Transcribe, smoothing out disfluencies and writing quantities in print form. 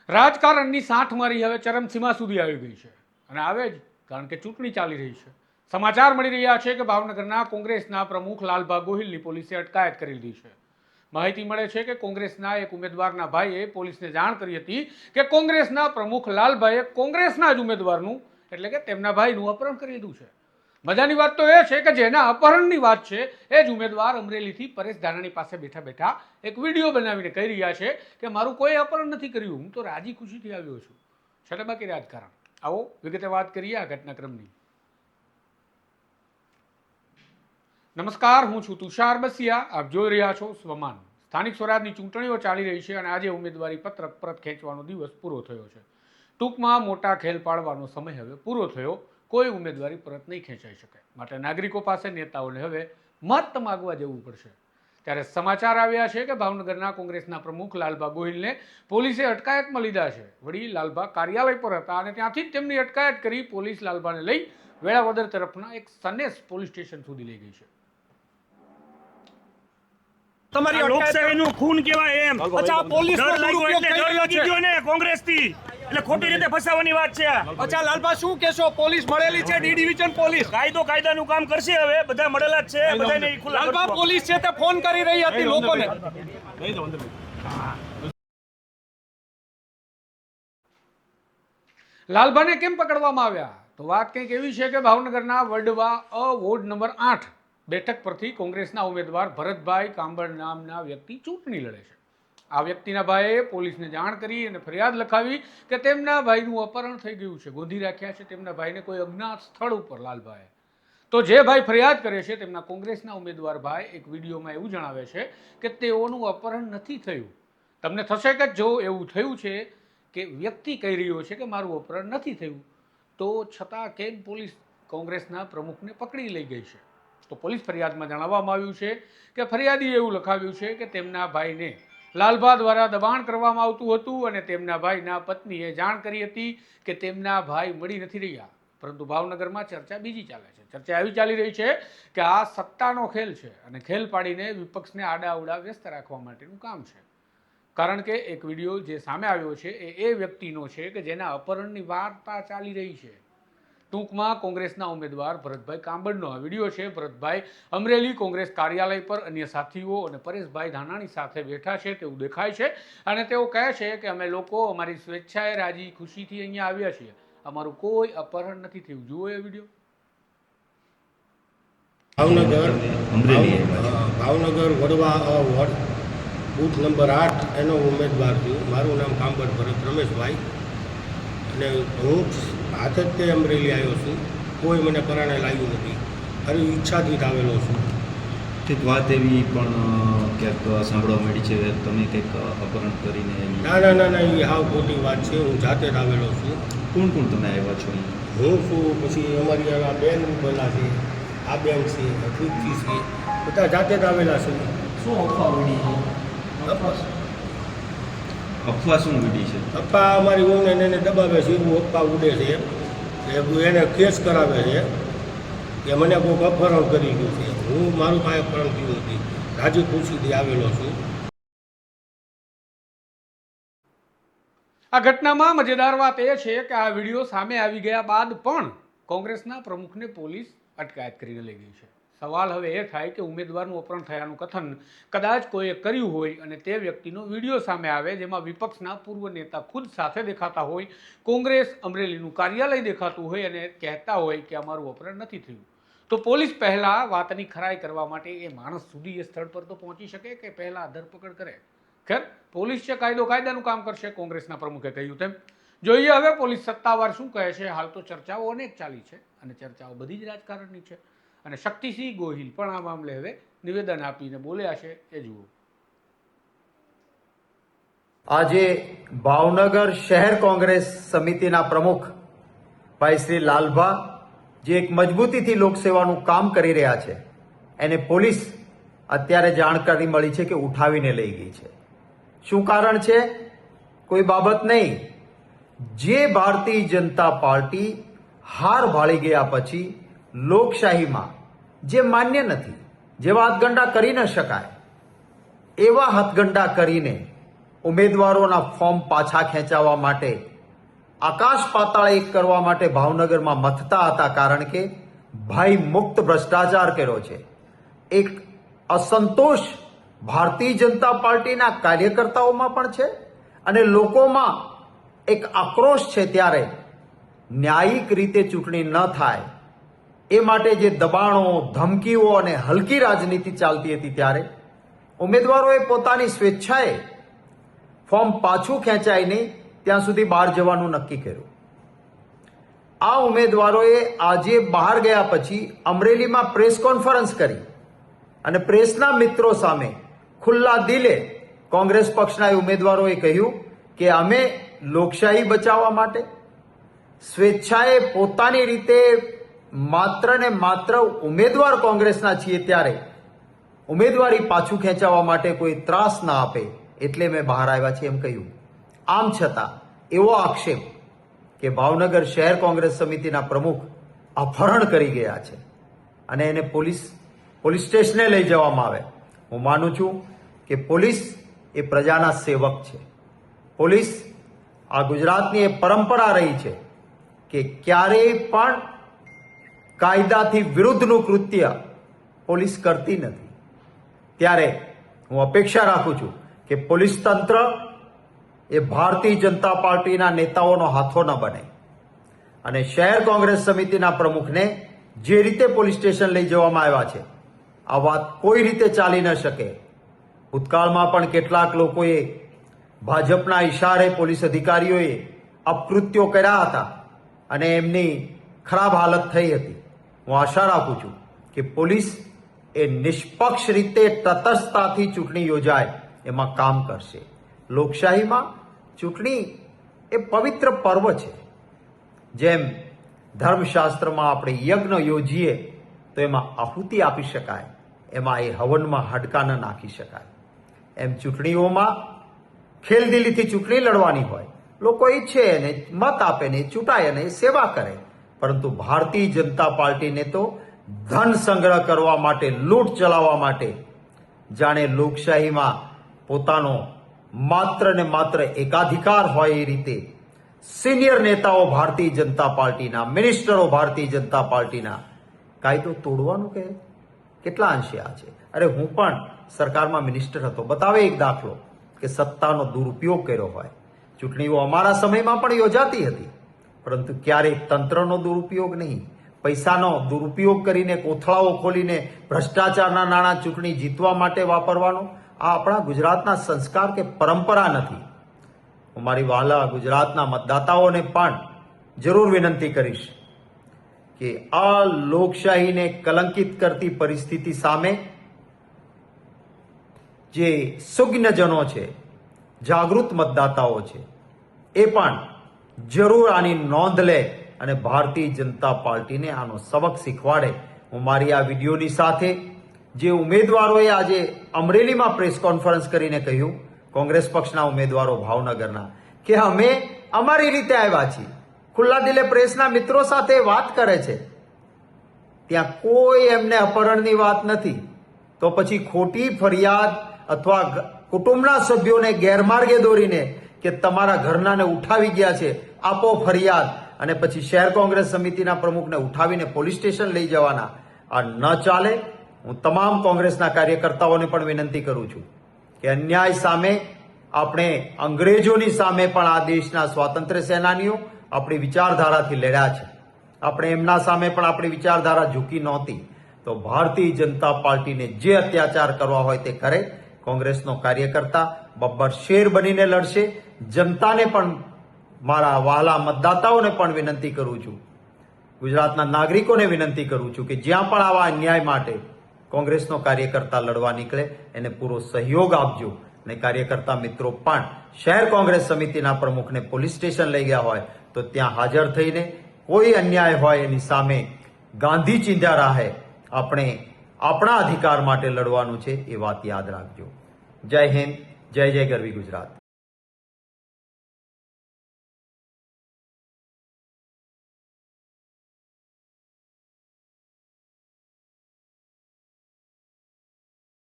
રાજકારણની સાઠ મારી હવે ચરમસીમા સુધી આવી ગઈ છે અને આવે જ કારણ કે ચૂંટણી ચાલી રહી છે। સમાચાર મળી રહ્યા છે કે ભાવનગરના કોંગ્રેસના પ્રમુખ લાલભા ગોહિલની પોલીસે અટકાયત કરી લીધી છે। માહિતી મળે છે કે કોંગ્રેસના એક ઉમેદવારના ભાઈએ પોલીસને જાણ કરી હતી કે કોંગ્રેસના પ્રમુખ લાલભાઈએ કોંગ્રેસના જ ઉમેદવારનું એટલે કે તેમના ભાઈનું અપહરણ કરી લીધું છે। મજાની વાત તો એ છે કે જેના અપહરણની વાત છે એ જ ઉમેદવાર અમરેલીથી પરેશ ધાનાણી પાસે બેઠા બેઠા એક વિડીયો બનાવીને કહી રહ્યા છે કે મારું કોઈ અપહરણ નથી કર્યું, હું તો રાજી ખુશીથી આવ્યો છું। છતાં બાકી રાજકારણ, આવો વિગતે વાત કરીએ આ ઘટનાક્રમની। નમસ્કાર, હું છું તુષાર બસિયા, આપ જોઈ રહ્યા છો સ્વમાન। સ્થાનિક સ્વરાજની ચૂંટણીઓ ચાલી રહી છે અને આજે ઉમેદવારી પત્રક પરત ખેંચવાનો દિવસ પૂરો થયો છે। ટૂંકમાં મોટા ખેલ પાડવાનો સમય હવે પૂરો થયો। કોઈ ઉમેદવારી પરત નહીં ખેંચાઈ શકે, માટે નાગરિકો પાસે નેતાઓને હવે મત માગવા જવું પડશે। ત્યારે સમાચાર આવ્યા છે કે ભાવનગરના કોંગ્રેસના પ્રમુખ લાલભા ગોહિલને પોલીસે અટકાયતમાં લીધા છે। વળી લાલભા કાર્યાલય પર હતા અને ત્યાંથી જ તેમની અટકાયત કરી પોલીસ લાલભાને લઈ વેળાવદર તરફના એક સનેસ પોલીસ સ્ટેશન સુધી લઈ ગઈ છે। તમારી લોકશાહીનું ખૂન કહેવાય એમ। અચ્છા, પોલીસનો ડર લાગ્યો દુરુપયોગ એટલે થઈ ડર રહ્યો લાગી છે। ગયો ને કોંગ્રેસથી, એટલે ખોટી રીતે ફસાવાની વાત છે આ। અચ્છા લાલભા, શું કહેશો? પોલીસ મળેલી છે, ડી ડિવિઝન પોલીસ। કાયદો કાયદાનું કામ કરશે। હવે બધા મળેલા જ છે, બધાને ઈ ખુલ્લા લાલભા, કરશું। પોલીસ છે તે ફોન કરી રહી હતી લોકોને। લાલભાને કેમ પકડવામાં આવ્યા? તો વાત કંઈક એવી છે કે ભાવનગરના વડવા વોર્ડ નંબર 8 બેઠક પરથી કોંગ્રેસના ઉમેદવાર ભરતભાઈ કાંબળ નામના વ્યક્તિ ચૂંટણી લડે છે। આ વ્યક્તિના ભાઈએ પોલીસને જાણ કરી અને ફરિયાદ લખાવી કે તેમના ભાઈનું અપહરણ થઈ ગયું છે, ગોંધી રાખ્યા છે તેમના ભાઈને કોઈ અજ્ઞાત સ્થળ ઉપર લાલભાએ। તો જે ભાઈ ફરિયાદ કરે છે તેમના કોંગ્રેસના ઉમેદવાર ભાઈ એક વિડીયોમાં એવું જણાવે છે કે તેઓનું અપહરણ નથી થયું। તમને થશે કે જો એવું થયું છે કે વ્યક્તિ કહી રહ્યો છે કે મારું અપહરણ નથી થયું, તો છતાં કેમ પોલીસ કોંગ્રેસના પ્રમુખને પકડી લઈ ગઈ છે? તો પોલીસ ફરિયાદમાં જણાવવામાં આવ્યું છે કે ફરિયાદીએ એવું લખાવ્યું છે કે તેમના ભાઈને લાલભા દ્વારા દબાણ કરવામાં આવતું હતું અને તેમના ભાઈના પત્નીએ જાણ કરી હતી કે તેમના ભાઈ મળી નથી રહ્યા। પરંતુ ભાવનગરમાં ચર્ચા બીજી ચાલે છે। ચર્ચા એવી ચાલી રહી છે કે આ સત્તાનો ખેલ છે અને ખેલ પાડીને વિપક્ષને આડાઅવડા વ્યસ્ત રાખવા માટેનું કામ છે। કારણ કે એક વિડીયો જે સામે આવ્યો છે એ વ્યક્તિનો છે કે જેના અપહરણની વાર્તા ચાલી રહી છે। ટૂંકમાં કોંગ્રેસના ઉમેદવાર ભરતભાઈ કાંબળનો આ વિડીયો છે। ભરતભાઈ અમરેલી કોંગ્રેસ કાર્યાલય પર અન્ય સાથીઓ અને પરેશભાઈ ધાનાણી સાથે બેઠા છે તેવું દેખાય છે અને તેઓ કહે છે કે અમે લોકો અમારી સ્વેચ્છાએ રાજી ખુશીથી અહીંયા આવ્યા છીએ, અમારું કોઈ અપહરણ નથી થયું। જુઓ એ video. Bhavnagar Vadva ward booth number 8 એનો ઉમેદવાર છું। મારું નામ કાંબળ ભરત રમેશભાઈ અને હું હાથે જ તે અમરેલી આવ્યો છું। કોઈ મને પરાણે લાવ્યું નથી, મારી ઈચ્છાથી જ આવેલો છું। કંઈક વાત એવી પણ ક્યાંક સાંભળવા મળી છે તમે કંઈક અપહરણ કરીને? ના ના ના ના, એ હાવ ખોટી વાત છે। હું જાતે જ આવેલો છું। કોણ કોણ તમે આવ્યા છો? હું છું, પછી અમારી આ બેન બોલા છે, આ બેન છે, અતિથિ છે, બધા જાતે જ આવેલા છે। શું અફવા ઉડી છે? અફવા શું ઉડી છે? અપ્પા અમારી વહુને એને દબાવે છે એવું અપ્પા ઉડે છે કે એને કેસ કરાવે છે કે મને કોઈક અપહરણ કરી ગયું છે। હું મારું કાંઈ અપહરણ થયું નથી, રાજી ખુશીથી આવેલો છું। આ ઘટનામાં મજેદાર વાત એ છે કે આ વિડીયો સામે આવી ગયા બાદ પણ કોંગ્રેસના પ્રમુખને પોલીસ અટકાયત કરીને લઈ ગઈ છે। સવાલ હવે એ થાય કે ઉમેદવારનું અપહરણ થયાનું કથન કદાચ કોઈએ કર્યું હોય અને તે વ્યક્તિનો વિડીયો સામે આવે જેમાં વિપક્ષના પૂર્વ નેતા ખુદ સાથે દેખાતા હોય, કોંગ્રેસ અમરેલીનું કાર્યાલય દેખાતું હોય અને કહેતા હોય કે અમારું અપહરણ નથી થયું, તો પોલીસ પહેલા વાતની ખરાઈ કરવા માટે એ માણસ સુધી એ સ્થળ પર તો પહોંચી શકે કે પહેલા ધરપકડ કરે? ખેર, પોલીસ છે, કાયદો કાયદાનું કામ કરશે, કોંગ્રેસના પ્રમુખે કહ્યું તેમ। જોઈએ હવે પોલીસ સત્તાવાર શું કહે છે। હાલ તો ચર્ચાઓ અનેક ચાલી છે અને ચર્ચાઓ બધી જ રાજકારણની છે અને શક્તિસિંહ ગોહિલ પણ આ મામલે હવે નિવેદન આપીને બોલ્યા છે, એ જુઓ। આજે ભાવનગર શહેર કોંગ્રેસ સમિતિના પ્રમુખ ભાઈ શ્રી લાલભા જે એક મજબૂતીથી લોકસેવાનું કામ કરી રહ્યા છે એને પોલીસ અત્યારે જાણકારી મળી છે કે ઉઠાવીને લઈ ગઈ છે। શું કારણ છે? કોઈ બાબત નહીં, જે ભારતીય જનતા પાર્ટી હાર ભાળી ગયા પછી લોકશાહીમાં જે માન્ય નથી, જેવા હાથગંડા કરી ન શકાય એવા હાથગંડા કરીને ઉમેદવારોના ફોર્મ પાછા ખેંચાવવા માટે આકાશ પાતાળ એક કરવા માટે ભાવનગરમાં મથતા હતા, કારણ કે ભાઈ મુક્ત ભ્રષ્ટાચાર કર્યો છે. એક અસંતોષ ભારતીય જનતા પાર્ટીના કાર્યકર્તાઓમાં પણ છે અને લોકોમાં એક આક્રોશ છે. ત્યારે ન્યાયિક રીતે ચૂંટણી ન થાય એ માટે જે દબાણો, ધમકીઓ અને હલકી રાજનીતિ ચાલતી હતી, ત્યારે ઉમેદવારોએ પોતાની સ્વેચ્છાએ ફોર્મ પાછું ખેંચાય નહીં ત્યાં સુધી બહાર જવાનું નક્કી કર્યું. આ ઉમેદવારોએ આજે બહાર ગયા પછી અમરેલીમાં પ્રેસ કોન્ફરન્સ કરી અને પ્રેસના મિત્રો સામે ખુલ્લા દિલે કોંગ્રેસ પક્ષના ઉમેદવારોએ કહ્યું કે અમે લોકશાહી બચાવવા માટે સ્વેચ્છાએ પોતાની રીતે માત્ર ને માત્ર ઉમેદવાર કોંગ્રેસના છીએ, ત્યારે ઉમેદવારી પાછું ખેંચાવવા માટે કોઈ ત્રાસ ના આપે એટલે મેં બહાર આવ્યા છીએ એમ કહ્યું. આમ છતાં એવો આક્ષેપ કે ભાવનગર શહેર કોંગ્રેસ સમિતિના પ્રમુખ અપહરણ કરી ગયા છે અને એને પોલીસ સ્ટેશને લઈ જવામાં આવે. હું માનું છું કે પોલીસ એ પ્રજાના સેવક છે. પોલીસ આ ગુજરાતની એ પરંપરા રહી છે કે ક્યારેય પણ કાયદાથી વિરુદ્ધનું કૃત્ય પોલીસ કરતી નથી. ત્યારે હું અપેક્ષા રાખું છું કે પોલીસ તંત્ર એ ભારતીય જનતા પાર્ટીના નેતાઓનો હાથો ન બને અને શહેર કોંગ્રેસ સમિતિના પ્રમુખને જે રીતે પોલીસ સ્ટેશન લઈ જવામાં આવ્યા છે, આ વાત કોઈ રીતે ચાલી ન શકે. ભૂતકાળમાં પણ કેટલાક લોકોએ ભાજપના ઇશારે પોલીસ અધિકારીઓએ અપકૃત્યો કર્યા હતા અને એમની ખરાબ હાલત થઈ હતી. હું આશા રાખું છું કે પોલીસ એ નિષ્પક્ષ રીતે તટસ્થતાથી ચૂંટણી યોજાય એમાં કામ કરશે. લોકશાહીમાં ચૂંટણી એ પવિત્ર પર્વ છે. જેમ ધર્મશાસ્ત્રમાં આપણે યજ્ઞ યોજીએ તો એમાં આહુતિ આપી શકાય, એમાં એ હવનમાં હાડકા ન નાખી શકાય. એમ ચૂંટણીઓમાં ખેલદિલીથી ચૂંટણી લડવાની હોય. લોકો ઈચ્છે અને મત આપે ને ચૂંટાય અને સેવા કરે, પરંતુ ભારતીય જનતા પાર્ટીને તો ધન સંગ્રહ કરવા માટે, લૂંટ ચલાવવા માટે, જાણે લોકશાહીમાં પોતાનો માત્ર ને માત્ર એકાધિકાર હોય એ રીતે સિનિયર નેતાઓ ભારતીય જનતા પાર્ટીના, મિનિસ્ટરો ભારતીય જનતા પાર્ટીના કાયદો તોડવાનું કહે. કેટલા અંશે આ છે? અરે હું પણ સરકારમાં મિનિસ્ટર હતો. બતાવે એક દાખલો કે સત્તાનો દુરુપયોગ કર્યો હોય. ચૂંટણીઓ અમારા સમયમાં પણ યોજાતી હતી, પરંતુ ક્યારેય તંત્રનો દુરુપયોગ નહીં, પૈસાનો દુરુપયોગ કરીને, કોથળાઓ ખોલીને ભ્રષ્ટાચારના નાણાં ચૂંટણી જીતવા માટે વાપરવાનો આ આપણા ગુજરાતના સંસ્કાર કે પરંપરા નથી. હું મારી વહાલા ગુજરાતના મતદાતાઓને પણ જરૂર વિનંતી કરીશ કે આ લોકશાહીને કલંકિત કરતી પરિસ્થિતિ સામે જે સુજ્ઞજનો છે, જાગૃત મતદાતાઓ છે, એ પણ જરૂર આની નોંધ લે અને ભારતીય જનતા પાર્ટીને આનો સબક શીખવાડે. હું મારી આ વિડીયોની સાથે જે ઉમેદવારોએ આજે અમરેલીમાં પ્રેસ કોન્ફરન્સ કરીને કહ્યું, કોંગ્રેસ પક્ષના ઉમેદવારો ભાવનગરના, કે અમે અમારી રીતે આવ્યા છીએ, ખુલ્લા દિલે પ્રેસના મિત્રો સાથે વાત કરે છે, ત્યાં કોઈ એમને અપહરણની વાત નથી. તો પછી ખોટી ફરિયાદ અથવા કુટુંબના સભ્યોને ગેરમાર્ગે દોરીને કે તમારા ઘરનાને ઉઠાવી ગયા છે, આપો ફરિયાદ, અને પછી શહેર કોંગ્રેસ સમિતિના પ્રમુખને ઉઠાવીને પોલીસ સ્ટેશન લઈ જવાના, આ ન ચાલે. હું તમામ કોંગ્રેસના કાર્યકર્તાઓને પણ વિનંતી કરું છું કે અન્યાય સામે આપણે અંગ્રેજોની સામે પણ આ દેશના સ્વાતંત્ર્ય સેનાનીઓ આપણી વિચારધારાથી લડ્યા છે. આપણે એમના સામે પણ આપણી વિચારધારા ઝૂકી નહોતી. તો ભારતીય જનતા પાર્ટીને જે અત્યાચાર કરવા હોય તે કરે. કોંગ્રેસનો કાર્યકર્તા બબ્બર શેર બનીને લડશે. જનતાને પણ, મારા વહાલા મતદાતાઓને પણ વિનંતી કરું છું, ગુજરાતના નાગરિકોને વિનંતી કરું છું કે જ્યાં પણ આવા અન્યાય માટે કોંગ્રેસનો કાર્યકર્તા લડવા નીકળે એને પૂરો સહયોગ આપજો. અને કાર્યકર્તા મિત્રો પણ શહેર કોંગ્રેસ સમિતિના પ્રમુખને પોલીસ સ્ટેશન લઈ ગયા હોય તો ત્યાં હાજર થઈને કોઈ અન્યાય હોય એની સામે ગાંધી ચિંધ્યા રાહે આપણે આપણા અધિકાર માટે લડવાનું છે, એ વાત યાદ રાખજો. જય હિન્દ, જય જય ગરવી ગુજરાત.